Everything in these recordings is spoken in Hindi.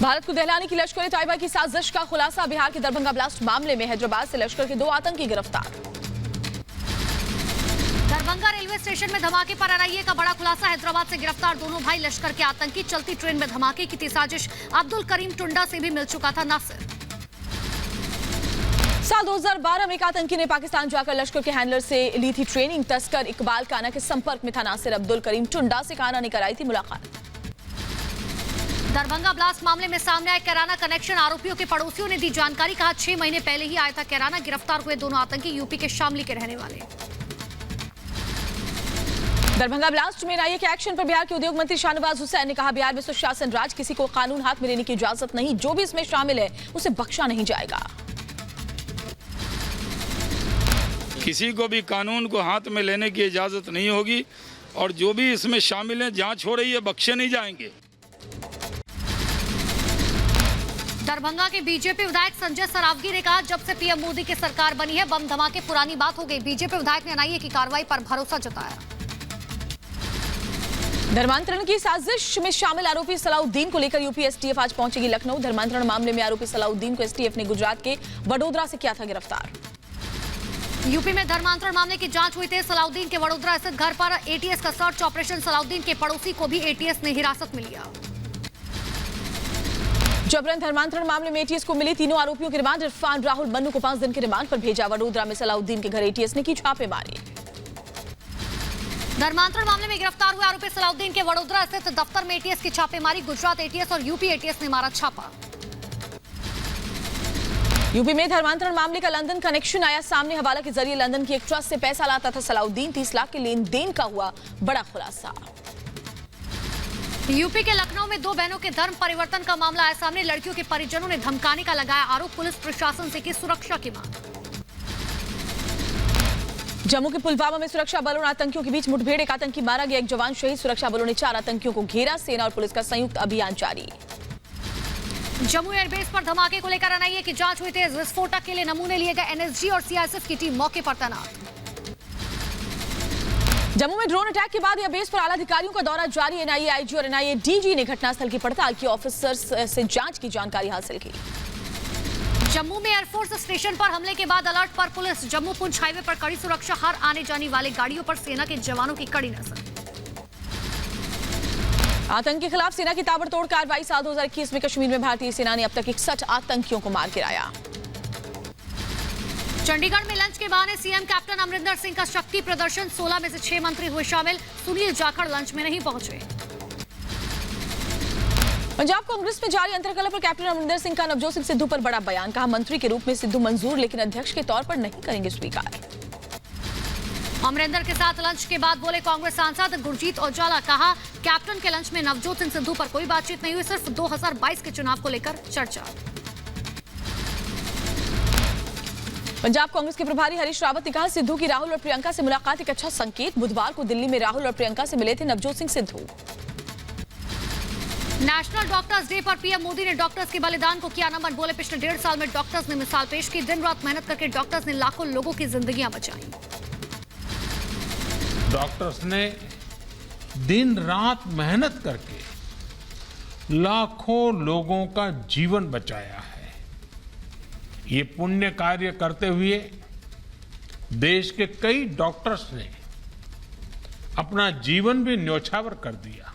भारत को दहलाने की लश्कर तैयबा की साजिश का खुलासा। बिहार के दरभंगा ब्लास्ट मामले में हैदराबाद से लश्कर के 2 आतंकी गिरफ्तार। दरभंगा रेलवे स्टेशन में धमाके पर एनआईए का बड़ा खुलासा। हैदराबाद से गिरफ्तार दोनों भाई लश्कर के आतंकी। चलती ट्रेन में धमाके की थी साजिश। अब्दुल करीम टुंडा से भी मिल चुका था नासिर। साल 2012 में एक आतंकी ने पाकिस्तान जाकर लश्कर के हैंडलर से ली थी ट्रेनिंग। तस्कर इकबाल काना के संपर्क में था नासिर। अब्दुल करीम टुंडा से काना ने कराई थी मुलाकात। दरभंगा ब्लास्ट मामले में सामने आए कैराना कनेक्शन। आरोपियों के पड़ोसियों ने दी जानकारी। कहा 6 महीने पहले ही आया था कैराना। गिरफ्तार हुए दोनों आतंकी यूपी के शामली के रहने वाले। दरभंगा ब्लास्ट में एनआईए के एक्शन पर बिहार के उद्योग मंत्री शाहनवाज हुसैन ने कहा, बिहार में सुशासन राज, किसी को कानून हाथ में लेने की इजाजत नहीं। जो भी इसमें शामिल है उसे बख्शा नहीं जाएगा। किसी को भी कानून को हाथ में लेने की इजाजत नहीं होगी और जो भी इसमें शामिल है, जांच हो रही है, बख्शे नहीं जाएंगे। दरभंगा के बीजेपी विधायक संजय सरावगी ने कहा, जब से पीएम मोदी की सरकार बनी है बम धमाके पुरानी बात हो गई। बीजेपी विधायक ने एनआईए की कार्रवाई पर भरोसा जताया। धर्मांतरण की साजिश में शामिल आरोपी सलाउद्दीन को लेकर यूपी एसटीएफ आज पहुंचेगी लखनऊ। धर्मांतरण मामले में आरोपी सलाउद्दीन को एसटीएफ ने गुजरात के वडोदरा से किया था गिरफ्तार। यूपी में धर्मांतरण मामले की जांच हुई थी। सलाउद्दीन के वडोदरा स्थित घर पर एटीएस का सर्च ऑपरेशन। सलाउद्दीन के पड़ोसी को भी एटीएस ने हिरासत में लिया। जबरन धर्मांतरण मामले में एटीएस को मिली तीनों आरोपियों के रिमांड। इरफान, राहुल, मन्नू को 5 दिन के रिमांड पर भेजा। वडोदरा में सलाउद्दीन के घर एटीएस ने की छापेमारी। धर्मांतरण मामले में गिरफ्तार हुए आरोपी सलाउद्दीन के वडोदरा स्थित दफ्तर में एटीएस की छापेमारी। गुजरात एटीएस और यूपी एटीएस ने मारा छापा। यूपी में धर्मांतरण मामले का लंदन कनेक्शन आया सामने। हवाला के जरिए लंदन की एक ट्रस्ट से पैसा लाता था सलाउद्दीन। 30 लाख के लेन देन का हुआ बड़ा खुलासा। यूपी के लखनऊ में 2 बहनों के धर्म परिवर्तन का मामला आया सामने। लड़कियों के परिजनों ने धमकाने का लगाया आरोप। पुलिस प्रशासन से की सुरक्षा की मांग। जम्मू के पुलवामा में सुरक्षा बलों और आतंकियों के बीच मुठभेड़। एक आतंकी मारा गया, एक जवान शहीद। सुरक्षा बलों ने 4 आतंकियों को घेरा। सेना और पुलिस का संयुक्त अभियान जारी। जम्मू एयरबेस पर धमाके को लेकर एनआईए की जांच हुई थी। विस्फोटक के लिए नमूने लिए गए। एनएसजी और सीआईएसएफ की टीम मौके पर तैनात। जम्मू में ड्रोन अटैक के बाद एयरबेस पर आला अधिकारियों का दौरा जारी। एनआईए आईजी और एनआईए डीजी ने घटनास्थल की पड़ताल की। ऑफिसर्स से जांच की जानकारी हासिल की। जम्मू में एयरफोर्स स्टेशन पर हमले के बाद अलर्ट पर पुलिस। जम्मू पुंछ हाईवे पर कड़ी सुरक्षा। हर आने जाने वाले गाड़ियों पर सेना के जवानों की कड़ी नजर। आतंक के खिलाफ सेना की ताबड़तोड़ कार्रवाई। साल 2021 में कश्मीर में भारतीय सेना ने अब तक 61 आतंकियों को मार गिराया। चंडीगढ़ में लंच के बहाने सीएम कैप्टन अमरिंदर सिंह का शक्ति प्रदर्शन। 16 में से 6 मंत्री हुए शामिल। सुनील जाखड़ लंच में नहीं पहुंचे। पंजाब कांग्रेस में जारी अंतरकलह पर कैप्टन अमरिंदर सिंह का नवजोत सिंह सिद्धू पर बड़ा बयान। कहा, मंत्री के रूप में सिद्धू मंजूर, लेकिन अध्यक्ष के तौर पर नहीं करेंगे स्वीकार। अमरिंदर के साथ लंच के बाद बोले कांग्रेस सांसद गुरजीत औजाला। कहा, कैप्टन के लंच में नवजोत सिंह सिद्धू पर कोई बातचीत नहीं हुई। सिर्फ 2022 के चुनाव को लेकर चर्चा। पंजाब कांग्रेस के प्रभारी हरीश रावत ने कहा, सिद्धू की राहुल और प्रियंका से मुलाकात एक अच्छा संकेत। बुधवार को दिल्ली में राहुल और प्रियंका से मिले थे Navjot Singh Sidhu. National doctors day पर पीएम मोदी ने डॉक्टर्स के बलिदान को किया नमन। बोले, पिछले 1.5 साल में डॉक्टर्स ने मिसाल पेश की। दिन रात मेहनत करके डॉक्टर्स ने लाखों लोगों की जिंदगियां बचाई। डॉक्टर्स ने दिन रात मेहनत करके लाखों लोगों का जीवन बचाया है। ये पुण्य कार्य करते हुए देश के कई डॉक्टर्स ने अपना जीवन भी न्यौछावर कर दिया।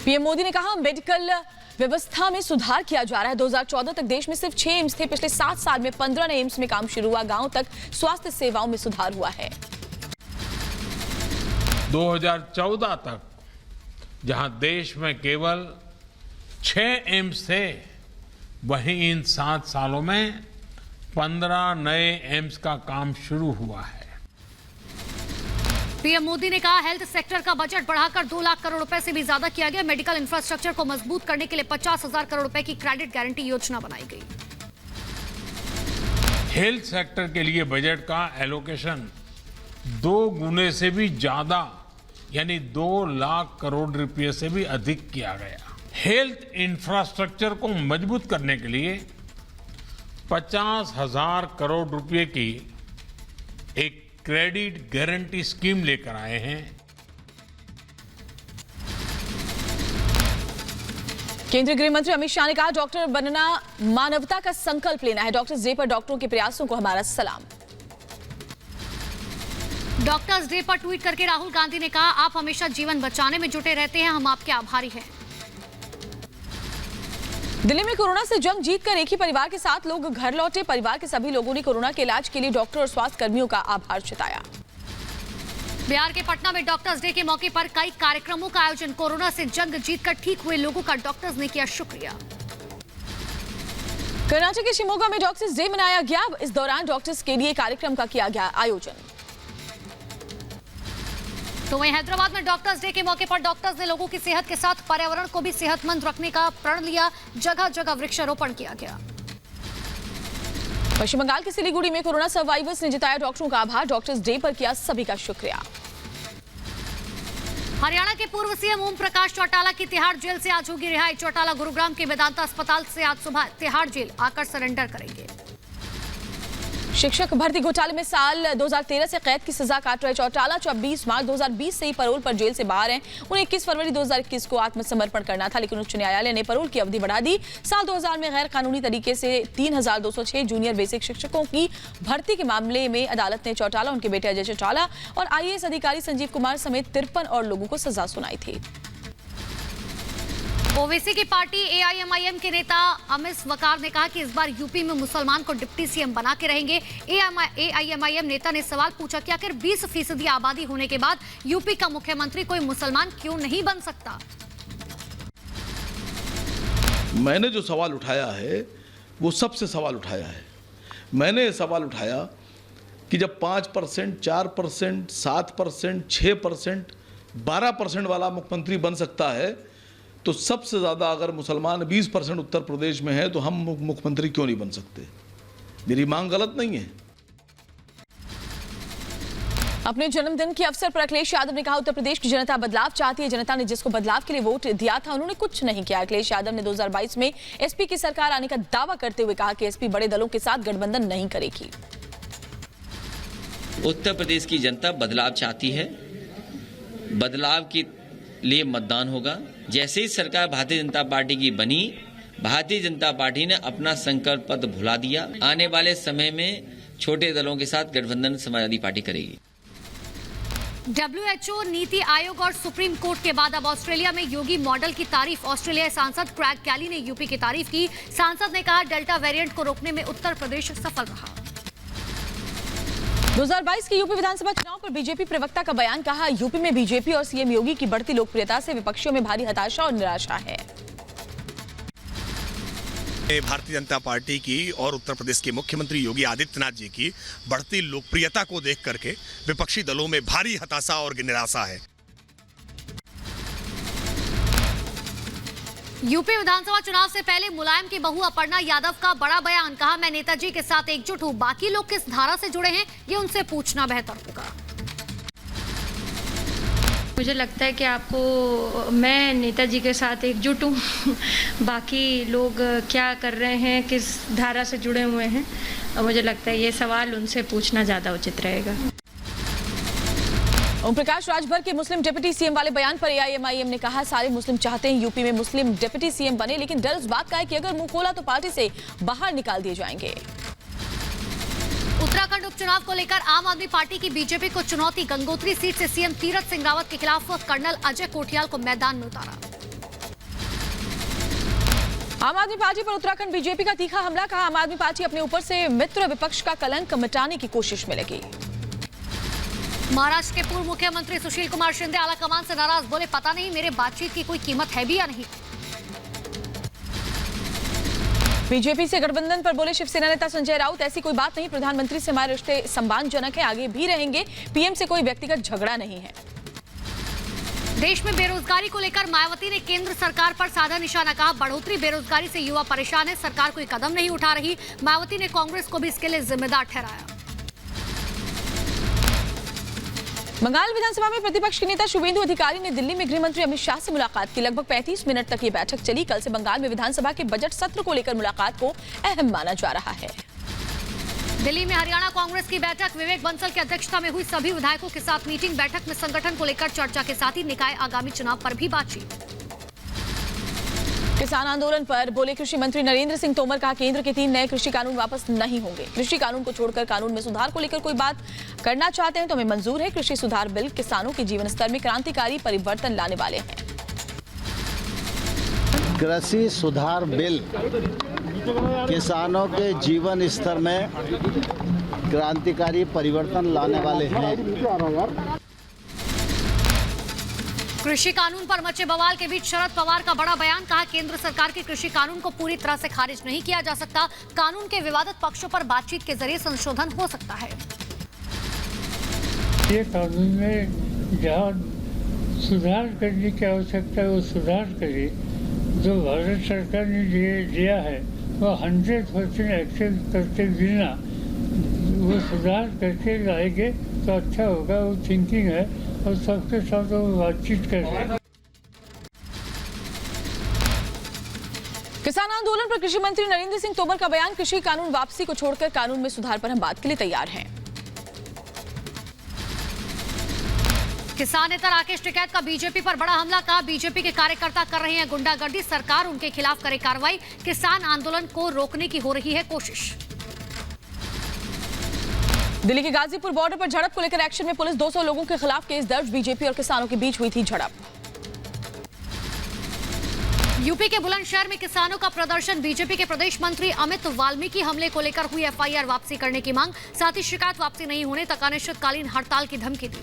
पीएम मोदी ने कहा, मेडिकल व्यवस्था में सुधार किया जा रहा है। 2014 तक देश में सिर्फ 6 एम्स थे। पिछले 7 साल में 15 नए एम्स में काम शुरू हुआ। गांव तक स्वास्थ्य सेवाओं में सुधार हुआ है। 2014 तक जहां देश में केवल 6 एम्स थे, वहीं इन 7 सालों में 15 नए एम्स का काम शुरू हुआ है। पीएम मोदी ने कहा, हेल्थ सेक्टर का बजट बढ़ाकर 2 लाख करोड़ रुपए से भी ज्यादा किया गया। मेडिकल इंफ्रास्ट्रक्चर को मजबूत करने के लिए 50,000 करोड़ रुपए की क्रेडिट गारंटी योजना बनाई गई। हेल्थ सेक्टर के लिए बजट का एलोकेशन 2 गुने से भी ज्यादा, यानी 2 लाख करोड़ रुपए से भी अधिक किया गया। हेल्थ इंफ्रास्ट्रक्चर को मजबूत करने के लिए 50,000 करोड़ रुपए की एक क्रेडिट गारंटी स्कीम लेकर आए हैं। केंद्रीय गृह मंत्री अमित शाह ने कहा, डॉक्टर बनना मानवता का संकल्प लेना है। डॉक्टर्स डे पर डॉक्टरों के प्रयासों को हमारा सलाम। डॉक्टर्स डे पर ट्वीट करके राहुल गांधी ने कहा, आप हमेशा जीवन बचाने में जुटे रहते हैं, हम आपके आभारी हैं। दिल्ली में कोरोना से जंग जीतकर एक ही परिवार के साथ लोग घर लौटे। परिवार के सभी लोगों ने कोरोना के इलाज के लिए डॉक्टर और स्वास्थ्य कर्मियों का आभार जताया। बिहार के पटना में डॉक्टर्स डे के मौके पर कई कार्यक्रमों का आयोजन। कोरोना से जंग जीतकर ठीक हुए लोगों का डॉक्टर्स ने किया शुक्रिया। कर्नाटक के शिमोगा में डॉक्टर्स डे मनाया गया। इस दौरान डॉक्टर्स के लिए कार्यक्रम का किया गया आयोजन। तो वहीं हैदराबाद में डॉक्टर्स डे के मौके पर डॉक्टर्स ने लोगों की सेहत के साथ पर्यावरण को भी सेहतमंद रखने का प्रण लिया। जगह जगह वृक्षारोपण किया गया। पश्चिम बंगाल के सिलीगुड़ी में कोरोना सर्वाइवर्स ने जताया डॉक्टरों का आभार। डॉक्टर्स डे पर किया सभी का शुक्रिया। हरियाणा के पूर्व सीएम ओम प्रकाश चौटाला की तिहाड़ जेल से आज होगी रिहाई। चौटाला गुरुग्राम के वेदांता अस्पताल से आज सुबह तिहाड़ जेल आकर सरेंडर करेंगे। शिक्षक भर्ती घोटाले में साल 2013 से कैद की सजा काट रहे चौटाला 24 मार्च 2020 से ही पैरोल पर जेल से बाहर हैं। उन्हें 21 फरवरी 2021 को आत्मसमर्पण करना था, लेकिन उच्च न्यायालय ने पैरोल की अवधि बढ़ा दी। साल 2000 में गैर कानूनी तरीके से 3206 जूनियर बेसिक शिक्षकों की भर्ती के मामले में अदालत ने चौटाला, उनके बेटे अजय चौटाला और IAS अधिकारी संजीव कुमार समेत 53 और लोगों को सजा सुनाई थी। ओवैसी की पार्टी AIMIM के नेता अमिश वकार ने कहा कि इस बार यूपी में मुसलमान को डिप्टी सीएम बना के रहेंगे। AIMIM नेता ने सवाल पूछा कि आखिर 20% आबादी होने के बाद यूपी का मुख्यमंत्री कोई मुसलमान क्यों नहीं बन सकता। मैंने जो सवाल उठाया है वो सबसे सवाल उठाया है। मैंने ये सवाल उठाया कि जब 5%, 4%, 7%, 6%, 12% वाला मुख्यमंत्री बन सकता है, तो सबसे ज़्यादा अगर मुसलमान 20% उत्तर प्रदेश में है तो हम मुख्यमंत्री क्यों नहीं बन सकते। मेरी मांग गलत नहीं है। अपने जन्मदिन के अवसर पर अखिलेश यादव ने कहा, उत्तर प्रदेश की जनता बदलाव चाहती है। जनता ने जिसको बदलाव के लिए वोट दिया था उन्होंने कुछ नहीं किया। अखिलेश यादव ने 2022 में SP की सरकार आने का दावा करते हुए कहा कि SP बड़े दलों के साथ गठबंधन नहीं करेगी। उत्तर प्रदेश की जनता बदलाव चाहती है, बदलाव के लिए मतदान होगा। जैसे ही सरकार भारतीय जनता पार्टी की बनी, भारतीय जनता पार्टी ने अपना संकल्प पत्र भुला दिया। आने वाले समय में छोटे दलों के साथ गठबंधन समाजवादी पार्टी करेगी। WHO, नीति आयोग और सुप्रीम कोर्ट के बाद अब ऑस्ट्रेलिया में योगी मॉडल की तारीफ। ऑस्ट्रेलियाई सांसद क्रैग कैली ने यूपी की तारीफ की। सांसद ने कहा, डेल्टा वेरिएंट को रोकने में उत्तर प्रदेश सफल रहा। 2022 के यूपी विधानसभा चुनाव पर बीजेपी प्रवक्ता का बयान। कहा, यूपी में बीजेपी और सीएम योगी की बढ़ती लोकप्रियता से विपक्षियों में भारी हताशा और निराशा है। भारतीय जनता पार्टी की और उत्तर प्रदेश के मुख्यमंत्री योगी आदित्यनाथ जी की बढ़ती लोकप्रियता को देख करके विपक्षी दलों में भारी हताशा और निराशा है। यूपी विधानसभा चुनाव से पहले मुलायम की बहू अपर्णा यादव का बड़ा बयान। कहा, मैं नेताजी के साथ एकजुट हूं, बाकी लोग किस धारा से जुड़े हैं ये उनसे पूछना बेहतर होगा। मुझे लगता है कि मैं नेताजी के साथ एकजुट हूँ, बाकी लोग क्या कर रहे हैं, किस धारा से जुड़े हुए हैं, और मुझे लगता है ये सवाल उनसे पूछना ज़्यादा उचित रहेगा। ओम प्रकाश राजभर के मुस्लिम डिप्टी सीएम वाले बयान पर AIMIM ने कहा, सारे मुस्लिम चाहते हैं यूपी में मुस्लिम डिप्टी सीएम बने, लेकिन डर उस बात का है कि अगर मुंह खोला तो पार्टी से बाहर निकाल दिए जाएंगे। उत्तराखंड उपचुनाव को लेकर आम आदमी पार्टी की बीजेपी को चुनौती। गंगोत्री सीट से सीएम तीरथ सिंह रावत के खिलाफ कर्नल अजय कोठियाल को मैदान में उतारा। आम आदमी पार्टी पर उत्तराखंड बीजेपी का तीखा हमला। कहा, आम आदमी पार्टी अपने ऊपर से मित्र विपक्ष का कलंक मिटाने की कोशिश में लगी। महाराष्ट्र के पूर्व मुख्यमंत्री सुशील कुमार शिंदे आलाकमान से नाराज। बोले, पता नहीं मेरे बातचीत की कोई कीमत है भी या नहीं। बीजेपी से गठबंधन पर बोले शिवसेना नेता संजय राउत, ऐसी कोई बात नहीं, प्रधानमंत्री से हमारे रिश्ते सम्मानजनक है, आगे भी रहेंगे, पीएम से कोई व्यक्तिगत झगड़ा नहीं है। देश में बेरोजगारी को लेकर मायावती ने केंद्र सरकार पर साधा निशाना। कहा, बढ़ोतरी बेरोजगारी से युवा परेशान है, सरकार कोई कदम नहीं उठा रही। मायावती ने कांग्रेस को भी इसके लिए जिम्मेदार ठहराया। बंगाल विधानसभा में प्रतिपक्ष के नेता शुभेंदु अधिकारी ने दिल्ली में गृह मंत्री अमित शाह से मुलाकात की। लगभग 35 मिनट तक ये बैठक चली। कल से बंगाल में विधानसभा के बजट सत्र को लेकर मुलाकात को अहम माना जा रहा है। दिल्ली में हरियाणा कांग्रेस की बैठक। विवेक बंसल की अध्यक्षता में हुई सभी विधायकों के साथ मीटिंग। बैठक में संगठन को लेकर चर्चा के साथ ही निकाय आगामी चुनाव पर भी बातचीत। किसान आंदोलन पर बोले कृषि मंत्री नरेंद्र सिंह तोमर, कहा केंद्र के 3 नए कृषि कानून वापस नहीं होंगे। कृषि कानून को छोड़कर कानून में सुधार को लेकर कोई बात करना चाहते हैं तो हमें मंजूर है। कृषि सुधार बिल किसानों के जीवन स्तर में क्रांतिकारी परिवर्तन लाने वाले हैं। कृषि सुधार बिल किसानों के जीवन स्तर में क्रांतिकारी परिवर्तन लाने वाले हैं। कृषि कानून पर मचे बवाल के बीच शरद पवार का बड़ा बयान, कहा केंद्र सरकार के कृषि कानून को पूरी तरह से खारिज नहीं किया जा सकता। कानून के विवादित पक्षों पर बातचीत के जरिए संशोधन हो सकता है। ये कानून में जहाँ सुधार करने की आवश्यकता है वो सुधार करे। जो भारत सरकार ने दिया है वो 100% एक्सेप्ट करते बिना वो सुधार करके लाएंगे तो अच्छा होगा। वो थिंकिंग है और सबके साथ वो बातचीत कर रहे हैं। किसान आंदोलन पर कृषि मंत्री नरेंद्र सिंह तोमर का बयान, कृषि कानून वापसी को छोड़कर कानून में सुधार पर हम बात के लिए तैयार हैं। किसान नेता राकेश टिकैत का बीजेपी पर बड़ा हमला, कहा बीजेपी के कार्यकर्ता कर रहे हैं गुंडागर्दी, सरकार उनके खिलाफ करे कार्रवाई। किसान आंदोलन को रोकने की हो रही है कोशिश। दिल्ली के गाजीपुर बॉर्डर पर झड़प को लेकर एक्शन में पुलिस, 200 लोगों के खिलाफ केस दर्ज। बीजेपी और किसानों के बीच हुई थी झड़प। यूपी के बुलंदशहर में किसानों का प्रदर्शन, बीजेपी के प्रदेश मंत्री अमित वाल्मीकि हमले को लेकर हुई एफआईआर वापसी करने की मांग, साथ ही शिकायत वापसी नहीं होने तक अनिश्चितकालीन हड़ताल की धमकी दी।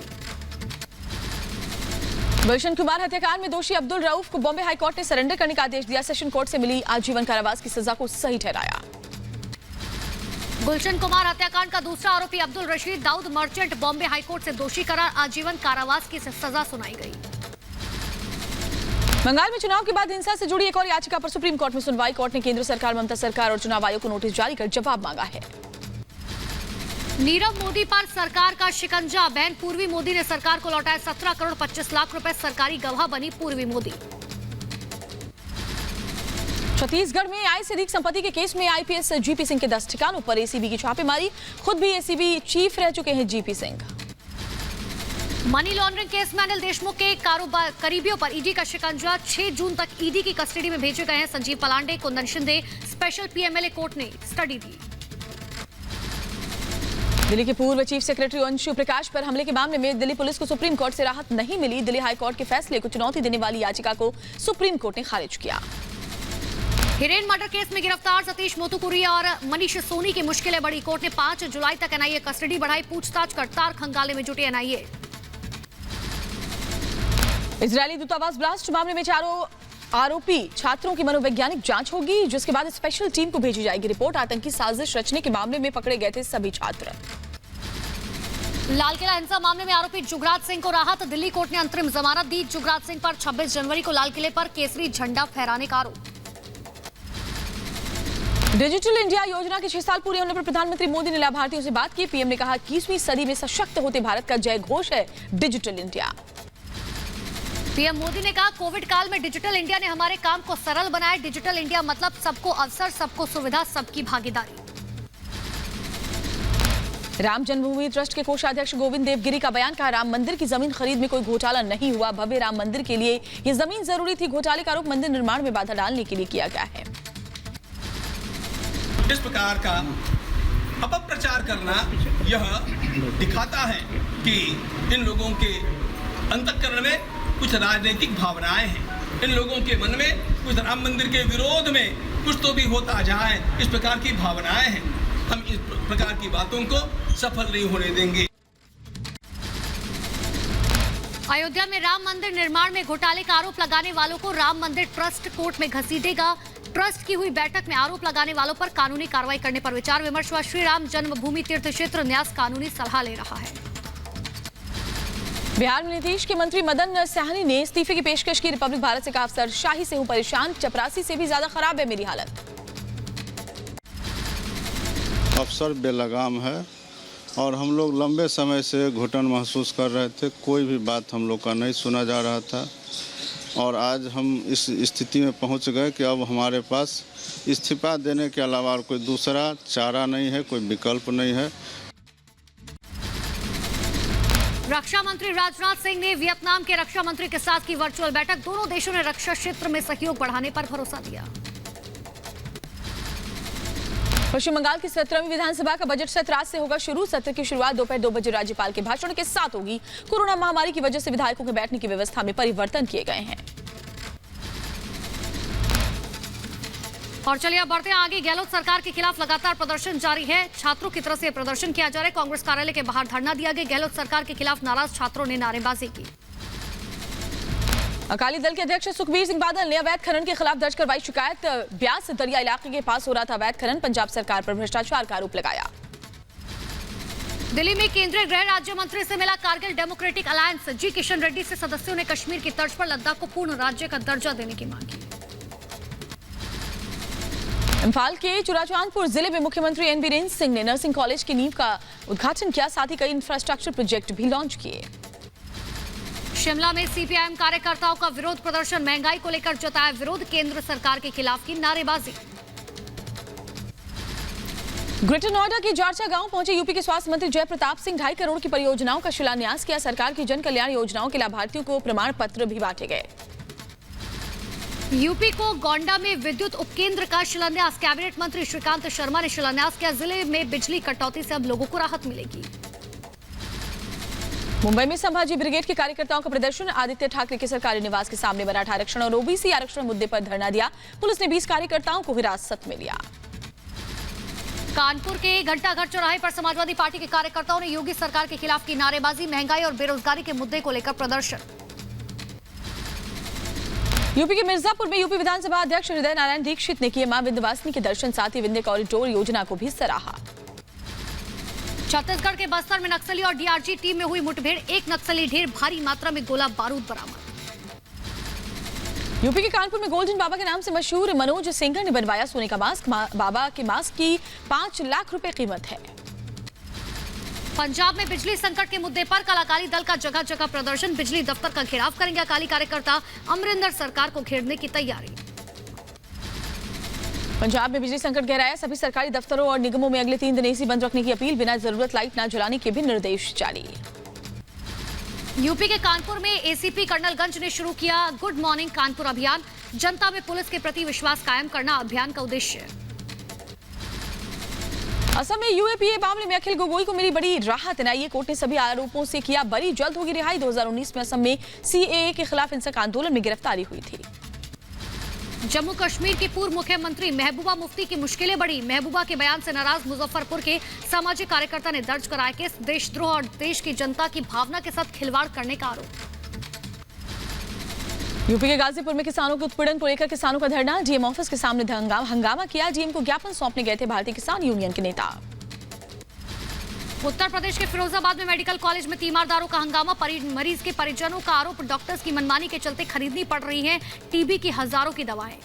गुलशन कुमार हत्याकांड में दोषी अब्दुल रऊफ को बॉम्बे हाईकोर्ट ने सरेंडर करने का आदेश दिया। सेशन कोर्ट से मिली आजीवन कारावास की सजा को सही ठहराया। गुलशन कुमार हत्याकांड का दूसरा आरोपी अब्दुल रशीद दाऊद मर्चेंट बॉम्बे हाईकोर्ट से दोषी करार, आजीवन कारावास की सजा सुनाई गई। बंगाल में चुनाव के बाद हिंसा से जुड़ी एक और याचिका पर सुप्रीम कोर्ट में सुनवाई। कोर्ट ने केंद्र सरकार, ममता सरकार और चुनाव आयोग को नोटिस जारी कर जवाब मांगा है। नीरव मोदी पर सरकार का शिकंजा, बहन पूर्वी मोदी ने सरकार को लौटाए 17 करोड़ 25 लाख रुपए, सरकारी गवाह बनी पूर्वी मोदी। छत्तीसगढ़ में आय से अधिक संपत्ति के केस में आईपीएस जीपी सिंह के 10 ठिकानों पर एसीबी की छापेमारी, खुद भी एसीबी चीफ रह चुके हैं GP Singh. Money laundering case में अनिल देशमुख के करीबियों पर ईडी का शिकंजा, 6 जून तक ईडी की कस्टडी में भेजे गए हैं Sanjeev Palande, Kundan Shinde. Special PMLA court ने स्टडी दी। दिल्ली के पूर्व चीफ सेक्रेटरी अंशु प्रकाश पर हमले के मामले में दिल्ली पुलिस को सुप्रीम कोर्ट से राहत नहीं मिली। दिल्ली हाई कोर्ट के फैसले को चुनौती देने वाली याचिका को सुप्रीम कोर्ट ने खारिज किया। हिरेन मर्डर केस में गिरफ्तार सतीश मोतुकुरिया और मनीष सोनी की मुश्किलें बढ़ी। कोर्ट ने 5 जुलाई तक एनआईए कस्टडी बढ़ाई, पूछताछ कर तार खंगाले में जुटी एनआईए। इजरायली दूतावास ब्लास्ट मामले में चारों आरोपी छात्रों की मनोवैज्ञानिक जांच होगी, जिसके बाद स्पेशल टीम को भेजी जाएगी रिपोर्ट। आतंकी साजिश रचने के मामले में पकड़े गए थे सभी छात्र। लाल किला हिंसा मामले में आरोपी जुगराज सिंह को राहत, दिल्ली कोर्ट ने अंतरिम जमानत दी। जुगराज सिंह पर 26 जनवरी को लाल किले पर केसरी झंडा फहराने का आरोप। डिजिटल इंडिया योजना के 6 साल पूरे होने पर प्रधानमंत्री मोदी ने लाभार्थियों से बात की। पीएम ने कहा 21वीं सदी में सशक्त होते भारत का जय घोष है डिजिटल इंडिया। पीएम मोदी ने कहा कोविड काल में डिजिटल इंडिया ने हमारे काम को सरल बनाया। डिजिटल इंडिया मतलब सबको अवसर, सबको सुविधा, सबकी भागीदारी। राम जन्मभूमि ट्रस्ट के कोषाध्यक्ष गोविंद देवगिरी का बयान, कहा राम मंदिर की जमीन खरीद में कोई घोटाला नहीं हुआ। भव्य राम मंदिर के लिए ये जमीन जरूरी थी। घोटाले का आरोप मंदिर निर्माण में बाधा डालने के लिए किया गया है। इस प्रकार का अपप्रचार करना यह दिखाता है कि इन लोगों के अंतःकरण में कुछ राजनीतिक भावनाएं हैं। इन लोगों के मन में कुछ राम मंदिर के विरोध में कुछ तो भी होता जाए, इस प्रकार की भावनाएं हैं। हम इस प्रकार की बातों को सफल नहीं होने देंगे। अयोध्या में राम मंदिर निर्माण में घोटाले का आरोप लगाने वालों को राम मंदिर ट्रस्ट कोर्ट में घसीटेगा। ट्रस्ट की हुई बैठक में आरोप लगाने वालों पर कानूनी कार्रवाई करने पर विचार विमर्श हुआ। श्री राम जन्मभूमि तीर्थ क्षेत्र न्यास कानूनी सलाह ले रहा है। बिहार में नीतीश के मंत्री मदन सहनी ने इस्तीफे की पेशकश की। रिपब्लिक भारत से कहा अफसरशाही से हूं परेशान, चपरासी से भी ज्यादा खराब है मेरी हालत। अफसर बेलगाम है और हम लोग लंबे समय से घुटन महसूस कर रहे थे। कोई भी बात हम लोग का नहीं सुना जा रहा था और आज हम इस स्थिति में पहुंच गए कि अब हमारे पास इस्तीफा देने के अलावा कोई दूसरा चारा नहीं है, कोई विकल्प नहीं है। रक्षा मंत्री राजनाथ सिंह ने वियतनाम के रक्षा मंत्री के साथ की वर्चुअल बैठक। दोनों देशों ने रक्षा क्षेत्र में सहयोग बढ़ाने पर भरोसा दिया। पश्चिम बंगाल की 17वीं विधानसभा का बजट सत्र आज से होगा शुरू। सत्र की शुरुआत दोपहर 2 बजे राज्यपाल के भाषण के साथ होगी। कोरोना महामारी की वजह से विधायकों के बैठने की व्यवस्था में परिवर्तन किए गए हैं। और चलिए अब बढ़ते हैं आगे। गहलोत सरकार के खिलाफ लगातार प्रदर्शन जारी है। छात्रों की तरफ से प्रदर्शन किया जा रहा है। कांग्रेस कार्यालय के बाहर धरना दिया गया। गहलोत सरकार के खिलाफ नाराज छात्रों ने नारेबाजी की। अकाली दल के अध्यक्ष सुखबीर सिंह बादल ने अवैध खनन के खिलाफ दर्ज करवाई शिकायत। ब्यास दरिया इलाके के पास हो रहा था अवैध खनन। पंजाब सरकार पर भ्रष्टाचार का आरोप लगाया। दिल्ली में केंद्रीय गृह राज्य मंत्री से मिला कारगिल डेमोक्रेटिक अलायंस। जी किशन रेड्डी से सदस्यों ने कश्मीर की तर्ज पर लद्दाख को पूर्ण राज्य का दर्जा देने की मांग की। इम्फाल के चुराचांदपुर जिले में मुख्यमंत्री एन बीरेन सिंह ने नर्सिंग कॉलेज की नींव का उद्घाटन किया। साथ ही कई इंफ्रास्ट्रक्चर प्रोजेक्ट भी लॉन्च किए। शिमला में सीपीआईएम कार्यकर्ताओं का विरोध प्रदर्शन। महंगाई को लेकर जताया विरोध। केंद्र सरकार के खिलाफ की नारेबाजी। ग्रेटर नोएडा के जारचा गांव पहुंचे यूपी के स्वास्थ्य मंत्री जयप्रताप सिंह। 2.5 करोड़ की परियोजनाओं का शिलान्यास किया। सरकार की जन कल्याण योजनाओं के लाभार्थियों को प्रमाण पत्र भी बांटे गए। यूपी को गोंडा में विद्युत उपकेंद्र का शिलान्यास। कैबिनेट मंत्री श्रीकांत शर्मा ने शिलान्यास किया। जिले में बिजली कटौती से अब लोगों को राहत मिलेगी। मुंबई में संभाजी ब्रिगेड के कार्यकर्ताओं का प्रदर्शन। आदित्य ठाकरे के सरकारी निवास के सामने मराठा आरक्षण और ओबीसी आरक्षण मुद्दे पर धरना दिया। पुलिस ने 20 कार्यकर्ताओं को हिरासत में लिया। कानपुर के घंटाघर चौराहे पर समाजवादी पार्टी के कार्यकर्ताओं ने योगी सरकार के खिलाफ की नारेबाजी। महंगाई और बेरोजगारी के मुद्दे को लेकर प्रदर्शन। यूपी के मिर्जापुर में यूपी विधानसभा अध्यक्ष हृदय नारायण दीक्षित ने किए मां विंध्यवासिनी के दर्शन। साथ ही विंध्य कॉरिडोर योजना को भी सराहा। छत्तीसगढ़ के बस्तर में नक्सली और डीआरजी टीम में हुई मुठभेड़। एक नक्सली ढेर भारी मात्रा में गोला बारूद बरामद। यूपी के कानपुर में गोल्डन बाबा के नाम से मशहूर मनोज सिंघर ने बनवाया सोने का मास्क। बाबा के मास्क की 5 लाख रुपए कीमत है। पंजाब में बिजली संकट के मुद्दे पर कल अकाली दल का जगह जगह प्रदर्शन। बिजली दफ्तर का घेराव करेंगे अकाली कार्यकर्ता। अमरिंदर सरकार को घेरने की तैयारी। पंजाब में बिजली संकट गहराया। सभी सरकारी दफ्तरों और निगमों में अगले 3 दिन एसी बंद रखने की अपील। बिना जरूरत लाइट न जलाने के भी निर्देश जारी। यूपी के कानपुर में एसीपी कर्नलगंज ने शुरू किया गुड मॉर्निंग कानपुर अभियान। जनता में पुलिस के प्रति विश्वास कायम करना अभियान का उद्देश्य। असम में यूएपीए मामले में अखिल गोगोई को मिली बड़ी राहत। एनआईए कोर्ट ने सभी आरोपों से किया बरी। जल्द होगी रिहाई। 2019 में असम में सीएए के खिलाफ हिंसक आंदोलन में गिरफ्तारी हुई थी। जम्मू कश्मीर की पूर्व मुख्यमंत्री महबूबा मुफ्ती की मुश्किलें बढ़ी। महबूबा के बयान से नाराज मुजफ्फरपुर के सामाजिक कार्यकर्ता ने दर्ज कराया केस। देशद्रोह और देश की जनता की भावना के साथ खिलवाड़ करने का आरोप। यूपी के गाजीपुर में किसानों के उत्पीड़न को लेकर किसानों का धरना। डीएम ऑफिस के सामने हंगामा किया। डीएम को ज्ञापन सौंपने गए थे भारतीय किसान यूनियन के नेता। उत्तर प्रदेश के फिरोजाबाद में मेडिकल कॉलेज में तीमारदारों का हंगामा। मरीज के परिजनों का आरोप डॉक्टर्स की मनमानी के चलते खरीदनी पड़ रही है टीबी की हजारों की दवाएं।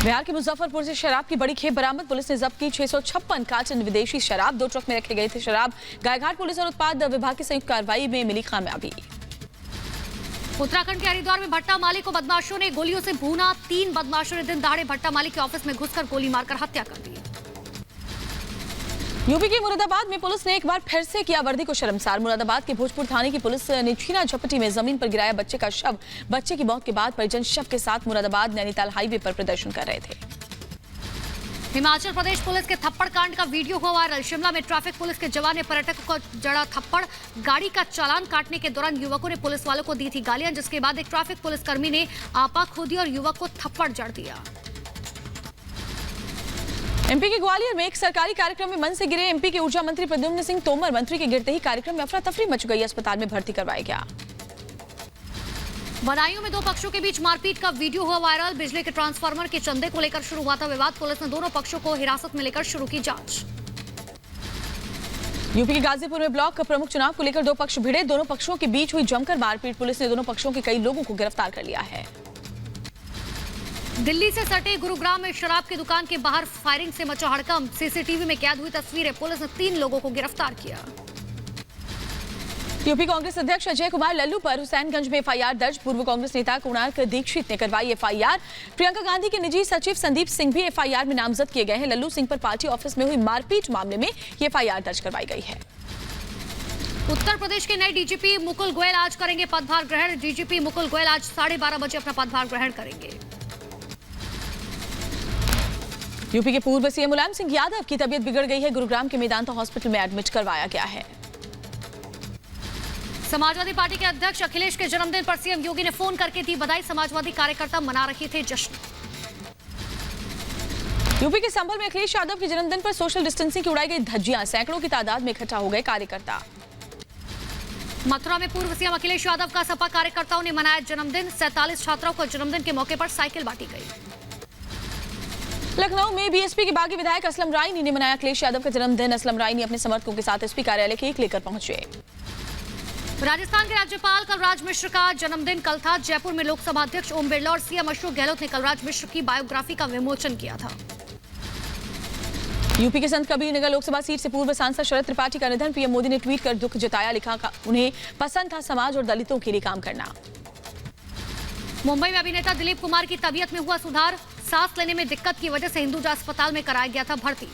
बिहार के मुजफ्फरपुर से शराब की बड़ी खेप बरामद। पुलिस ने जब्त की 656 कार्टन विदेशी शराब। 2 ट्रक में रखे गए थे शराब। गायघाट पुलिस और उत्पाद विभाग की संयुक्त कार्रवाई में मिली कामयाबी। उत्तराखंड के हरिद्वार में भट्टा मालिक को बदमाशों ने गोलियों से भूना। 3 बदमाशों ने दिन दहाड़े भट्टा मालिक के ऑफिस में घुसकर गोली मारकर हत्या कर दी। यूपी के मुरादाबाद में पुलिस ने एक बार फिर से किया वर्दी को शर्मसार। मुरादाबाद के भोजपुर थाने की पुलिस ने छीना झपटी में जमीन पर गिराया बच्चे का शव। बच्चे की मौत के बाद परिजन शव के साथ मुरादाबाद नैनीताल हाईवे पर प्रदर्शन कर रहे थे। हिमाचल प्रदेश पुलिस के थप्पड़ कांड का वीडियो हुआ वायरल। शिमला में ट्रैफिक पुलिस के जवान ने पर्यटकों को जड़ा थप्पड़। गाड़ी का चालान काटने के दौरान युवकों ने पुलिस वालों को दी थी गालियां, जिसके बाद एक ट्रैफिक पुलिसकर्मी ने आपा खो दी और युवक को थप्पड़ जड़ दिया। एमपी के ग्वालियर में एक सरकारी कार्यक्रम में मन से गिरे एमपी के ऊर्जा मंत्री प्रद्युम्न सिंह तोमर। मंत्री के गिरते ही कार्यक्रम में अफरा तफरी मच गई। अस्पताल में भर्ती करवाया गया। बदायूं में 2 पक्षों के बीच मारपीट का वीडियो हुआ वायरल। बिजली के ट्रांसफार्मर के चंदे को लेकर शुरू हुआ था विवाद। पुलिस ने दोनों पक्षों को हिरासत में लेकर शुरू की जांच। यूपी के गाजीपुर में ब्लॉक प्रमुख चुनाव को लेकर 2 पक्ष भिड़े। दोनों पक्षों के बीच हुई जमकर मारपीट। पुलिस ने दोनों पक्षों के कई लोगों को गिरफ्तार कर लिया है। दिल्ली से सटे गुरुग्राम में शराब की दुकान के बाहर फायरिंग से मचा हड़कंप। सीसीटीवी में कैद हुई तस्वीरें। पुलिस ने 3 लोगों को गिरफ्तार किया। यूपी कांग्रेस अध्यक्ष अजय कुमार लल्लू पर हुसैनगंज में एफआईआर दर्ज। पूर्व कांग्रेस नेता कुणाल दीक्षित ने करवाई एफआईआर। प्रियंका गांधी के निजी सचिव संदीप सिंह भी एफआईआर में नामजद किए गए हैं। लल्लू सिंह पर पार्टी ऑफिस में हुई मारपीट मामले में ये एफआईआर दर्ज करवाई गई है। उत्तर प्रदेश के नए डीजीपी मुकुल गोयल आज करेंगे पदभार ग्रहण। डीजीपी मुकुल गोयल आज 12:30 बजे अपना पदभार ग्रहण करेंगे। यूपी के पूर्व सीएम मुलायम सिंह यादव की तबीयत बिगड़ गई है। गुरुग्राम के मेदांता हॉस्पिटल में एडमिट करवाया गया है। समाजवादी पार्टी के अध्यक्ष अखिलेश के जन्मदिन पर सीएम योगी ने फोन करके दी बधाई। समाजवादी कार्यकर्ता मना रहे थे जश्न। यूपी के संभल में अखिलेश यादव के जन्मदिन पर सोशल डिस्टेंसिंग की उड़ाई गई धज्जियां। सैकड़ों की तादाद में इकट्ठा हो गए कार्यकर्ता। मथुरा में पूर्व सीएम अखिलेश यादव का सपा कार्यकर्ताओं ने मनाया जन्मदिन। 47 छात्राओं को जन्मदिन के मौके पर साइकिल बांटी गई। लखनऊ में बीएसपी के बागी विधायक असलम रायनी ने मनाया अखिलेश यादव का जन्मदिन। असलम रायनी अपने समर्थकों के साथ एसपी कार्यालय केक लेकर पहुंचे। राजस्थान के राज्यपाल कलराज मिश्र का जन्मदिन कल था। जयपुर में लोकसभा अध्यक्ष ओम बिरला और सीएम अशोक गहलोत ने कलराज मिश्र की बायोग्राफी का विमोचन किया था। यूपी के संत कबीर नगर लोकसभा सीट से पूर्व सांसद शरद त्रिपाठी का निधन। पीएम मोदी ने ट्वीट कर दुख जताया। लिखा उन्हें पसंद था समाज और दलितों के लिए काम करना। मुंबई में अभिनेता दिलीप कुमार की तबीयत में हुआ सुधार। सांस लेने में दिक्कत की वजह से हिंदुजा अस्पताल में कराया गया था भर्ती।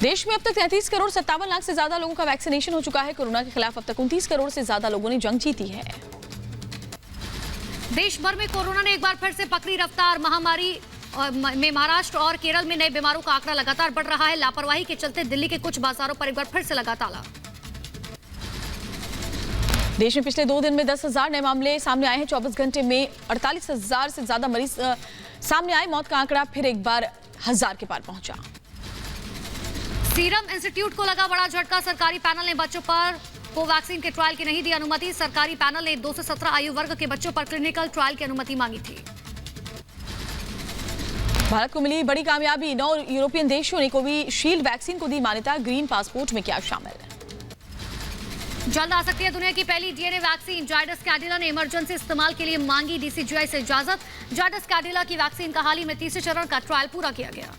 देश में अब तक 33 करोड़ 57 लाख से ज्यादा लोगों का वैक्सीनेशन हो चुका है। कोरोना के खिलाफ अब तक 29 करोड़ से ज्यादा लोगों ने जंग जीती है। देश भर में कोरोना ने एक बार फिर से पकड़ी रफ्तार। महामारी में महाराष्ट्र और केरल में नए बीमारों का आंकड़ा लगातार बढ़ रहा है। लापरवाही के चलते दिल्ली के कुछ बाजारों पर एक बार फिर से लगा ताला। देश में पिछले 2 दिन में 10,000 नए मामले सामने आए हैं। 24 घंटे में 48,000 से ज्यादा मरीज सामने आए। मौत का आंकड़ा फिर एक बार 1000 के पार पहुंचा। सीरम इंस्टीट्यूट को लगा बड़ा झटका। सरकारी पैनल ने बच्चों पर कोवैक्सीन के ट्रायल की नहीं दी अनुमति। सरकारी पैनल ने 2 से 17 आयु वर्ग के बच्चों पर क्लिनिकल ट्रायल की अनुमति मांगी थी। भारत को मिली बड़ी कामयाबी। 9 यूरोपियन देशों ने कोविशील्ड वैक्सीन को दी मान्यता। ग्रीन पासपोर्ट में किया शामिल। जल्द आ सकती है दुनिया की पहली डीएनए वैक्सीन। जायडस कैडिला ने इमरजेंसी इस्तेमाल के लिए मांगी डीसीजीआई से इजाजत। जायडस कैडिला की वैक्सीन का हाल ही में तीसरे चरण का ट्रायल पूरा किया गया।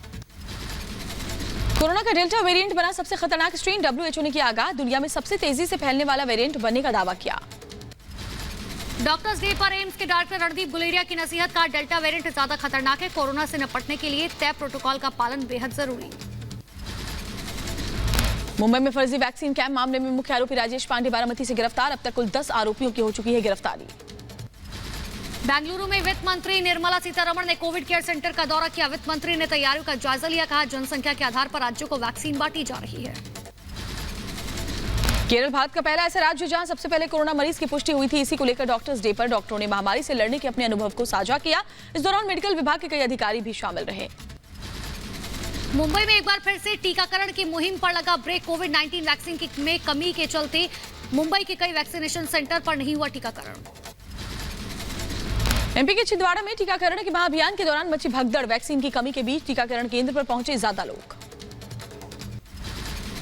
कोरोना का डेल्टा वेरिएंट बना सबसे खतरनाक स्ट्रेन। डब्ल्यूएचओ ने किया आगाह। दुनिया में सबसे तेजी से फैलने वाला वेरिएंट बनने का दावा किया। डॉक्टर्स डे पर एम्स के डॉक्टर रणदीप गुलेरिया की नसीहत का डेल्टा वेरिएंट ज्यादा खतरनाक है। कोरोना से निपटने के लिए तय प्रोटोकॉल का पालन बेहद जरूरी। मुंबई में फर्जी वैक्सीन कैंप मामले में मुख्य आरोपी राजेश पांडे बारामती से गिरफ्तार। अब तक कुल 10 आरोपियों की हो चुकी है गिरफ्तारी। बेंगलुरु में वित्त मंत्री निर्मला सीतारमण ने कोविड केयर सेंटर का दौरा किया। वित्त मंत्री ने तैयारियों का जायजा लिया। कहा जनसंख्या के आधार पर राज्यों को वैक्सीन बांटी जा रही है। केरल भारत का पहला ऐसा राज्य जहां सबसे पहले कोरोना मरीज की पुष्टि हुई थी। इसी को लेकर डॉक्टर्स डे पर डॉक्टरों ने महामारी से लड़ने के अपने अनुभव को साझा किया। इस दौरान मेडिकल विभाग के कई अधिकारी भी शामिल रहे। मुंबई में एक बार फिर से टीकाकरण की मुहिम पर लगा ब्रेक। कोविड-19 वैक्सीन में कमी के चलते मुंबई के कई वैक्सीनेशन सेंटर पर नहीं हुआ टीकाकरण। एमपी के छिंदवाड़ा में टीकाकरण के महाअभियान के दौरान मची भगदड़। वैक्सीन की कमी के बीच टीकाकरण केंद्र पर पहुंचे ज्यादा लोग।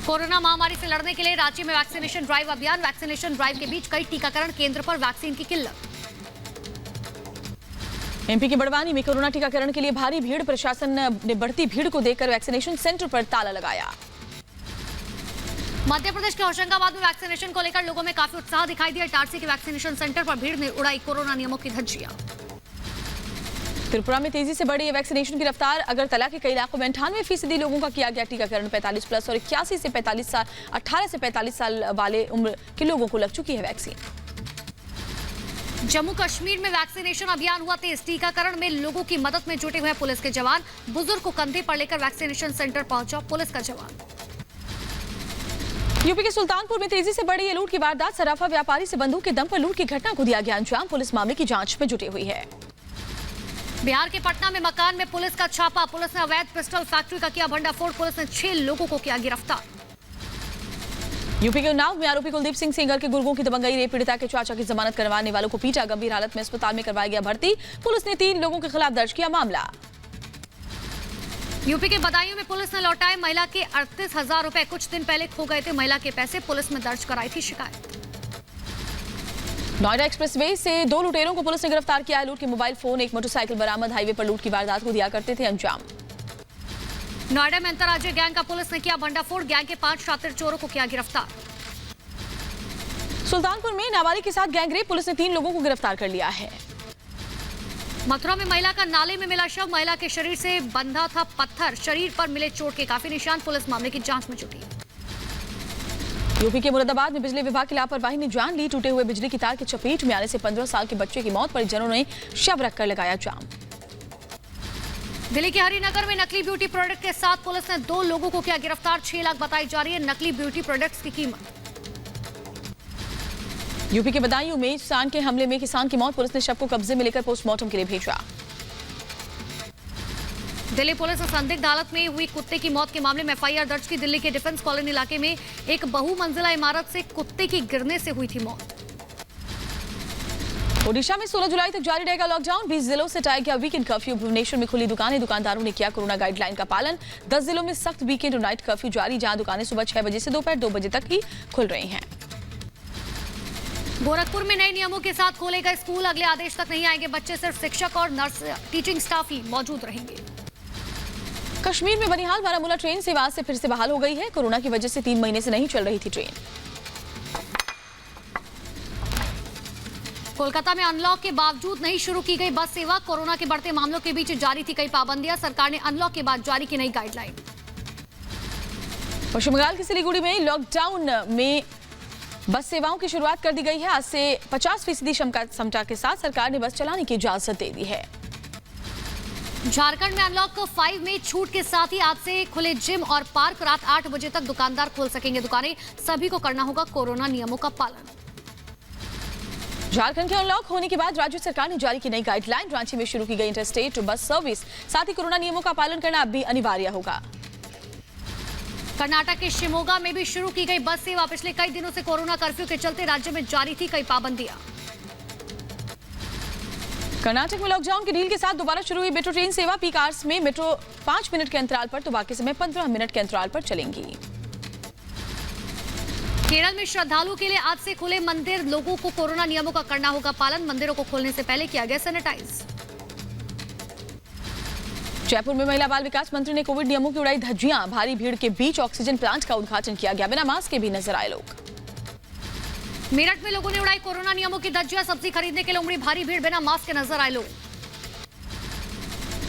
कोरोना महामारी से लड़ने के लिए रांची में वैक्सीनेशन ड्राइव अभियान। वैक्सीनेशन ड्राइव के बीच कई टीकाकरण केंद्र पर वैक्सीन की किल्लत। एमपी के बड़वानी में कोरोना टीकाकरण के लिए भारी भीड़। प्रशासन ने बढ़ती भीड़ को देखकर वैक्सीनेशन सेंटर पर ताला लगाया। मध्य प्रदेश के होशंगाबाद में वैक्सीनेशन को लेकर लोगों में काफी उत्साह दिखाई दिया। इटारसी के वैक्सीनेशन सेंटर पर भीड़ ने उड़ाई कोरोना नियमों की धज्जियां। त्रिपुरा में तेजी से बढ़ी वैक्सीनेशन की रफ्तार। अगरतला के कई इलाकों में 98% लोगों का किया गया टीकाकरण। 45 प्लस और 81 से 45 साल 18 से 45 साल वाले उम्र के लोगों को लग चुकी है वैक्सीन। जम्मू कश्मीर में वैक्सीनेशन अभियान हुआ तेज। टीकाकरण में लोगों की मदद में जुटे हुए पुलिस के जवान। बुजुर्ग को कंधे पर लेकर वैक्सीनेशन सेंटर पहुंचा पुलिस का जवान। यूपी के सुल्तानपुर में तेजी से बढ़ी ये लूट की वारदात। सराफा व्यापारी से बंदूक के दम पर लूट की घटना को दिया गया अंजाम। पुलिस मामले की जांच में जुटी हुई है। बिहार के पटना में मकान में पुलिस का छापा। पुलिस ने अवैध पिस्टल फैक्ट्री का किया भंडाफोड़। पुलिस ने 6 लोगों को किया गिरफ्तार। यूपी के उन्नाव में आरोपी कुलदीप सिंह सेंगर के गुर्गों की दबंगई। रेप पीड़िता के चाचा की जमानत करवाने वालों को पीटा। गंभीर हालत में अस्पताल में करवाया गया भर्ती। पुलिस ने 3 लोगों के खिलाफ दर्ज किया मामला। यूपी के बदायूं में पुलिस ने लौटाए महिला के 38,000 रुपए। कुछ दिन पहले खो गए थे महिला के पैसे। पुलिस में दर्ज कराई थी शिकायत। नोएडा एक्सप्रेसवे से 2 लुटेरों को पुलिस ने गिरफ्तार किया है। लूट के मोबाइल फोन, एक मोटरसाइकिल बरामद। हाईवे पर लूट की वारदात को दिया करते थे अंजाम। नोएडा में अंतर्राज्यीय गैंग का पुलिस ने किया भंडाफोड़। गैंग के 5 शातिर चोरों को किया गिरफ्तार। सुल्तानपुर में नाबालिग के साथ गैंगरेप। पुलिस ने 3 लोगों को गिरफ्तार कर लिया है। मथुरा में महिला का नाले में मिला शव। महिला के शरीर से बंधा था पत्थर। शरीर पर मिले चोट के काफी निशान। पुलिस मामले की जांच में जुटी। यूपी के मुरादाबाद में बिजली विभाग की लापरवाही ने जान ली। टूटे हुए बिजली की तार की चपेट में आने से 15 साल के बच्चे की मौत, परिजनों ने शव रखकर लगाया जाम। दिल्ली के हरिनगर में नकली ब्यूटी प्रोडक्ट के साथ पुलिस ने 2 लोगों को किया गिरफ्तार। 6 लाख बताई जा रही है नकली ब्यूटी प्रोडक्ट्स की कीमत। यूपी के बदायूं में किसान के हमले में किसान की मौत, पुलिस ने शव को कब्जे में लेकर पोस्टमार्टम के लिए भेजा। दिल्ली पुलिस ने संदिग्ध हालत में हुई कुत्ते की मौत के मामले में एफआईआर दर्ज की। दिल्ली के डिफेंस कॉलोनी इलाके में एक बहुमंजिला इमारत से कुत्ते की गिरने से हुई थी मौत। ओडिशा में 16 जुलाई तक जारी रहेगा लॉकडाउन। 20 जिलों से टाया गया वीकेंड कर्फ्यू। भुवनेश्वर में खुली दुकानें, दुकानदारों ने किया कोरोना गाइडलाइन का पालन। 10 जिलों में सख्त वीकेंड और नाइट कर्फ्यू जारी, जहां दुकानें सुबह 6 बजे से दोपहर 2 बजे तक ही खुल रही हैं। गोरखपुर में नए नियमों के साथ खोले गए स्कूल। अगले आदेश तक नहीं आएंगे बच्चे, सिर्फ शिक्षक और नर्स टीचिंग स्टाफ ही मौजूद रहेंगे। कश्मीर में बनिहाल बारामूला ट्रेन सेवा आज से फिर से बहाल हो गई है। कोरोना की वजह से 3 महीने से नहीं चल रही थी ट्रेन। कोलकाता में अनलॉक के बावजूद नहीं शुरू की गई बस सेवा। कोरोना के बढ़ते मामलों के बीच जारी थी कई पाबंदियां। सरकार ने अनलॉक के बाद जारी की नई गाइडलाइन। पश्चिम बंगाल के सिलीगुड़ी में लॉकडाउन में बस सेवाओं की शुरुआत कर दी गई है। आज से 50% क्षमता के साथ सरकार ने बस चलाने की इजाजत दे दी है। झारखंड में अनलॉक 5 में छूट के साथ ही आज से खुले जिम और पार्क। रात 8 बजे तक दुकानदार खोल सकेंगे दुकानें। सभी को करना होगा कोरोना नियमों का पालन। झारखंड के अनलॉक होने के बाद राज्य सरकार ने जारी की नई गाइडलाइन। रांची में शुरू की गई इंटरस्टेट बस सर्विस, साथ ही कोरोना नियमों का पालन करना अब भी अनिवार्य होगा। कर्नाटक के शिमोगा में भी शुरू की गई बस सेवा। पिछले कई दिनों से कोरोना कर्फ्यू के चलते राज्य में जारी थी कई पाबंदियां। कर्नाटक में लॉकडाउन के ढील के साथ दोबारा शुरू हुई मेट्रो ट्रेन सेवा। पीक आवर्स में मेट्रो 5 मिनट के अंतराल पर तो बाकी समय 15 मिनट के अंतराल पर चलेंगी। केरल में श्रद्धालुओं के लिए आज से खुले मंदिर। लोगों को कोरोना नियमों का करना होगा पालन। मंदिरों को खोलने से पहले किया गया सैनिटाइज। जयपुर में महिला बाल विकास मंत्री ने कोविड नियमों की उड़ाई धज्जियां। भारी भीड़ के बीच ऑक्सीजन प्लांट का उद्घाटन किया गया। बिना मास्क के भी नजर आए लोग। मेरठ में लोगों ने उड़ाई कोरोना नियमों की धज्जियां। सब्जी खरीदने के लिए उमड़ी भारी भीड़, बिना मास्क के नजर आए लोग।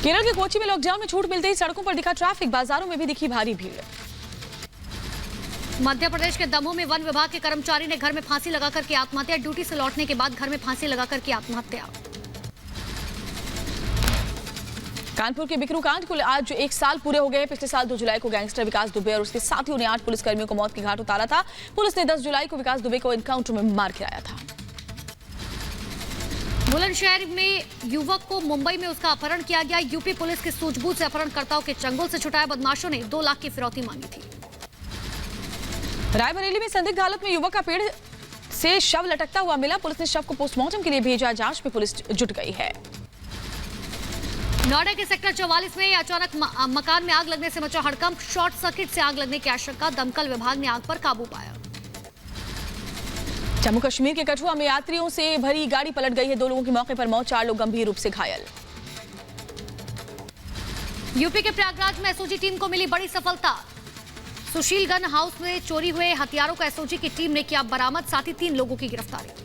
केरल के कोची में लॉकडाउन में छूट मिलते ही सड़कों पर दिखा ट्रैफिक। बाजारों में भी दिखी भारी भीड़। मध्य प्रदेश के दमोह में वन विभाग के कर्मचारी ने घर में फांसी लगाकर की आत्महत्या। ड्यूटी से लौटने के बाद घर में फांसी लगाकर की आत्महत्या। कानपुर के बिकरू कांड को आज 1 साल पूरे हो गए। पिछले साल 2 जुलाई को गैंगस्टर विकास दुबे और उसके साथियों ने 8 पुलिसकर्मियों को मौत की घाट उतारा था। पुलिस ने 10 जुलाई को विकास दुबे को एनकाउंटर में मार गिराया था। बुलंदशहर में युवक को मुंबई में उसका अपहरण किया गया। यूपी पुलिस की सूझबूझ से अपहरणकर्ताओं के चंगुल से छुटाया। बदमाशों ने 2 लाख की फिरौती मांगी थी। रायबरेली में संदिग्ध हालत में युवक का पेड़ से शव लटकता हुआ मिला। पुलिस ने शव को पोस्टमार्टम के लिए भेजा। जांच में पुलिस जुट गई है। नोएडा के सेक्टर 44 में अचानक मकान में आग लगने से मचा हड़कंप। शॉर्ट सर्किट से आग लगने की आशंका। दमकल विभाग ने आग पर काबू पाया। जम्मू कश्मीर के कठुआ में यात्रियों से भरी गाड़ी पलट गई है। 2 लोगों की मौके पर मौत, 4 लोग गंभीर रूप से घायल। यूपी के प्रयागराज में एसओजी टीम को मिली बड़ी सफलता। सुशील गन हाउस में चोरी हुए हथियारों को एसओजी की टीम ने किया बरामद। साथ ही 3 लोगों की गिरफ्तारी।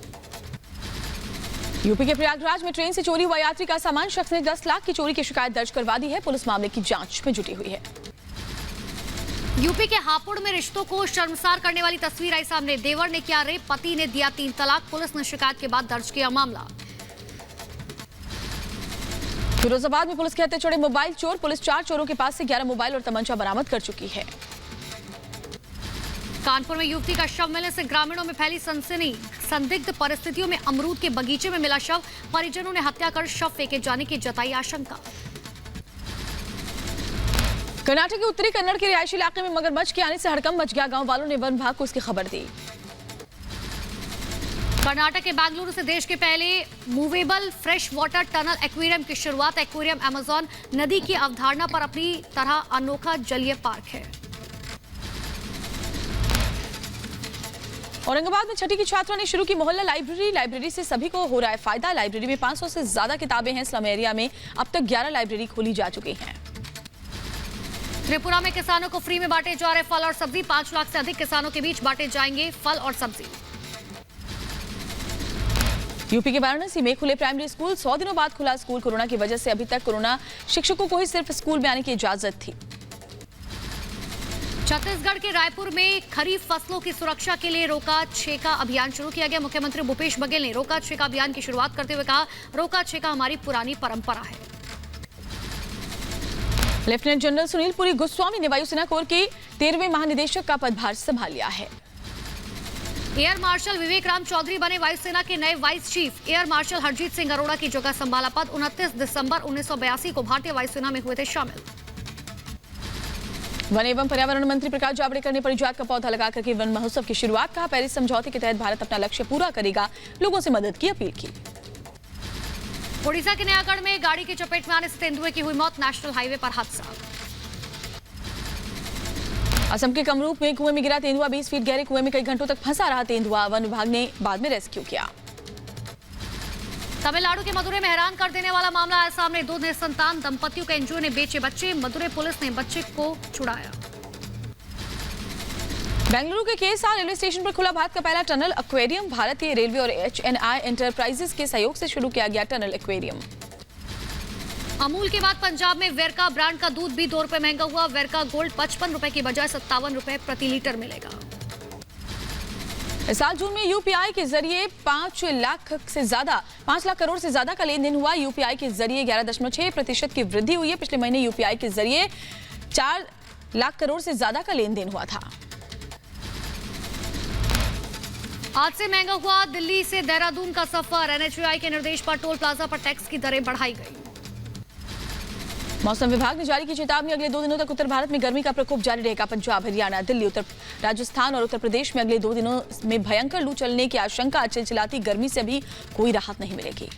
यूपी के प्रयागराज में ट्रेन से चोरी हुआ यात्री का सामान। शख्स ने 10 लाख की चोरी की शिकायत दर्ज करवा दी है। पुलिस मामले की जांच में जुटी हुई है। यूपी के हापुड़ में रिश्तों को शर्मसार करने वाली तस्वीर आई सामने। देवर ने किया रेप, पति ने दिया 3 तलाक। पुलिस ने शिकायत के बाद दर्ज किया मामला। फिरोजाबाद में पुलिस के हत्थे चढ़े मोबाइल चोर। पुलिस 4 चोरों के पास से 11 मोबाइल और तमंचा बरामद कर चुकी है। कानपुर में युवती का शव मिलने से ग्रामीणों में फैली सनसनी। संदिग्ध परिस्थितियों में अमरूद के बगीचे में मिला शव। परिजनों ने हत्या कर शव फेंके जाने की जताई आशंका। कर्नाटक के उत्तरी कन्नड़ के रिहायशी इलाके में मगरमच्छ के आने से हड़कंप मच गया। गांव वालों ने वन विभाग को इसकी खबर दी। कर्नाटक के बेंगलुरु से देश के पहले movable fresh water tunnel aquarium की शुरुआत। एक्वेरियम अमेजॉन नदी की अवधारणा पर अपनी तरह अनोखा जलीय पार्क है। औरंगाबाद में छठी की छात्रा ने शुरू की मोहल्ला लाइब्रेरी। लाइब्रेरी से सभी को हो रहा है फायदा। लाइब्रेरी में 500 से ज्यादा किताबें हैं। स्लम एरिया में अब तक 11 लाइब्रेरी खोली जा चुकी हैं। त्रिपुरा में किसानों को फ्री में बांटे जा रहे फल और सब्जी। 5 लाख से अधिक किसानों के बीच बांटे जाएंगे फल और सब्जी। यूपी के वाराणसी में खुले प्राइमरी स्कूल। 100 दिनों बाद खुला स्कूल। कोरोना की वजह से अभी तक कोरोना शिक्षकों को ही सिर्फ स्कूल में आने की इजाजत थी। छत्तीसगढ़ के रायपुर में खरीफ फसलों की सुरक्षा के लिए रोका छेका अभियान शुरू किया गया। मुख्यमंत्री भूपेश बघेल ने रोका छेका अभियान की शुरुआत करते हुए कहा, रोका छेका हमारी पुरानी परंपरा है। लेफ्टिनेंट जनरल सुनील पुरी गोस्वामी ने वायुसेना कोर के 13वें महानिदेशक का पदभार संभाल लिया है। एयर मार्शल विवेक राम चौधरी बने वायुसेना के नए vice chief. Air marshal Harjeet Singh Arora की जगह संभाला पद। 29 दिसंबर 1982 को भारतीय वायुसेना में हुए थे शामिल। वन एवं पर्यावरण मंत्री प्रकाश जावड़ेकर ने परिजात का पौधा लगाकर के वन महोत्सव की शुरुआत कहा, पेरिस समझौते के तहत भारत अपना लक्ष्य पूरा करेगा, लोगों से मदद की अपील की। ओडिशा के नयागढ़ में गाड़ी की चपेट में आने से तेंदुए की हुई मौत। नेशनल हाईवे पर हादसा। असम के कमरूप में कुएं में गिरा तेंदुआ। 20 फीट गहरे कुएं में कई घंटों तक फंसा रहा तेंदुआ। वन विभाग ने बाद में रेस्क्यू किया। तमिलनाडु के मदुरै में हैरान कर देने वाला मामला आया सामने। 2 निसंतान दंपतियों के एनजीओ ने बेचे बच्चे। मदुरै पुलिस ने बच्चे को छुड़ाया। बेंगलुरु के केएसआर रेलवे स्टेशन पर खुला भारत का पहला टनल एक्वेरियम। भारतीय रेलवे और HNI एंटरप्राइजेस के सहयोग से शुरू किया गया टनल एक्वेरियम। अमूल के बाद पंजाब में वेरका ब्रांड का दूध भी 2 रुपए महंगा हुआ। वेरका गोल्ड 55 रुपए की बजाय 57 रुपए प्रति लीटर मिलेगा। इस साल जून में यूपीआई के जरिए 5 लाख करोड़ से ज्यादा का लेन देन हुआ। यूपीआई के जरिए 11.6% की वृद्धि हुई है। पिछले महीने यूपीआई के जरिए 4 लाख करोड़ से ज्यादा का लेन देन हुआ था। आज से महंगा हुआ दिल्ली से देहरादून का सफर। NHAI के निर्देश पर टोल प्लाजा पर टैक्स की दरें बढ़ाई गई। मौसम विभाग ने जारी की चेतावनी, अगले 2 दिनों तक उत्तर भारत में गर्मी का प्रकोप जारी रहेगा। पंजाब, हरियाणा, दिल्ली, उत्तर राजस्थान और उत्तर प्रदेश में अगले 2 दिनों में भयंकर लू चलने की आशंका। चिलचिलाती गर्मी से भी कोई राहत नहीं मिलेगी।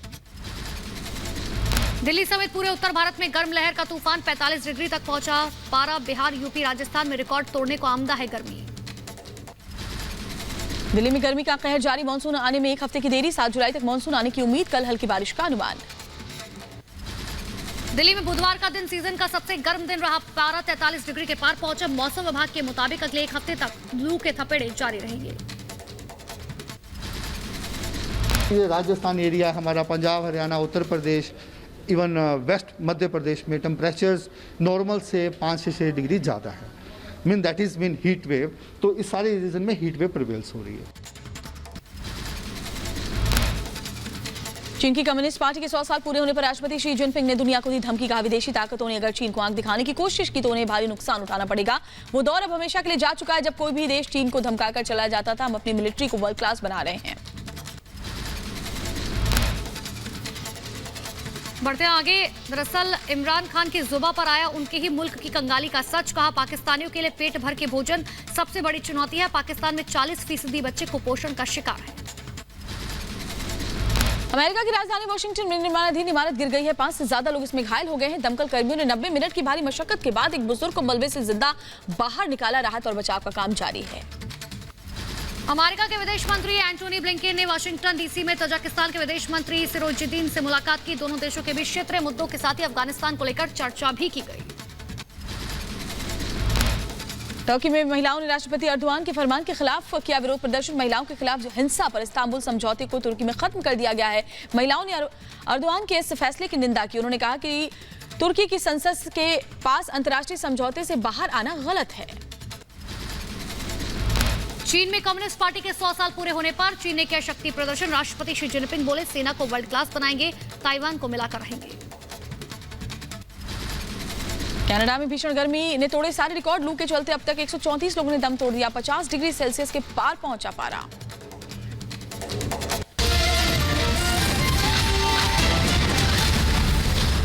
दिल्ली समेत पूरे उत्तर भारत में गर्म लहर का तूफान 45 डिग्री तक पहुंचा। पारा बिहार, यूपी, राजस्थान में रिकॉर्ड तोड़ने को आमदा है गर्मी। दिल्ली में गर्मी का कहर जारी। मानसून आने में 1 हफ्ते की देरी। 7 जुलाई तक मानसून आने की उम्मीद। कल हल्की बारिश का अनुमान। दिल्ली में बुधवार का दिन सीजन का सबसे गर्म दिन रहा। पारा 43 डिग्री के पार पहुंचा। मौसम विभाग के मुताबिक अगले 1 हफ्ते तक लू के थपेड़े जारी रहेंगे। ये राजस्थान एरिया, हमारा पंजाब, हरियाणा, उत्तर प्रदेश, इवन वेस्ट मध्य प्रदेश में टेम्परेचर्स नॉर्मल से 5 से 6 डिग्री ज़्यादा है। That is mean heat wave. तो इस सारे रीजन में हीट वेव प्रिवेल्स हो रही है। चीन की कम्युनिस्ट पार्टी के 100 साल पूरे होने पर राष्ट्रपति शी जिनपिंग ने दुनिया को दी धमकी। कहा, विदेशी ताकतों ने अगर चीन को आंख दिखाने की कोशिश की तो उन्हें भारी नुकसान उठाना पड़ेगा। वो दौर अब हमेशा के लिए जा चुका है जब कोई भी देश चीन को धमकाकर चला जाता था। हम अपनी मिलिट्री को वर्ल्ड क्लास बना रहे हैं। बढ़ते आगे। दरअसल इमरान खान की जुबां पर आया उनके ही मुल्क की कंगाली का सच। कहा, पाकिस्तानियों के लिए पेट भर के भोजन सबसे बड़ी चुनौती है। पाकिस्तान में 40% बच्चे कुपोषण का शिकार हैं। अमेरिका की राजधानी वॉशिंगटन में निर्माणाधीन इमारत गिर गई है। 5 से ज्यादा लोग इसमें घायल हो गए हैं। दमकल कर्मियों ने 90 मिनट की भारी मशक्कत के बाद एक बुजुर्ग को मलबे से जिंदा बाहर निकाला। राहत और बचाव का काम जारी है। अमेरिका के विदेश मंत्री एंटोनी ब्लिंकेन ने वाशिंगटन डीसी में तजाकिस्तान के विदेश मंत्री सिरोजुद्दीन से मुलाकात की। दोनों देशों के बीच क्षेत्रीय मुद्दों के साथ ही अफगानिस्तान को लेकर चर्चा भी की गई। टर्की में महिलाओं ने राष्ट्रपति अर्दोआन के फरमान के खिलाफ किया विरोध प्रदर्शन। महिलाओं के खिलाफ हिंसा पर इस्तांबुल समझौते को तुर्की में खत्म कर दिया गया है। महिलाओं ने अर्दोआन के इस फैसले की निंदा की। उन्होंने कहा कि तुर्की की संसद के पास अंतर्राष्ट्रीय समझौते से बाहर आना गलत है। चीन में कम्युनिस्ट पार्टी के 100 साल पूरे होने पर चीन ने किया शक्ति प्रदर्शन। राष्ट्रपति शी जिनपिंग बोले, सेना को वर्ल्ड क्लास बनाएंगे, ताइवान को मिलाकर रहेंगे। कनाडा में भीषण गर्मी ने तोड़े सारे रिकॉर्ड। लू के चलते अब तक 134 लोगों ने दम तोड़ दिया। 50 डिग्री सेल्सियस के पार पहुंचा पारा।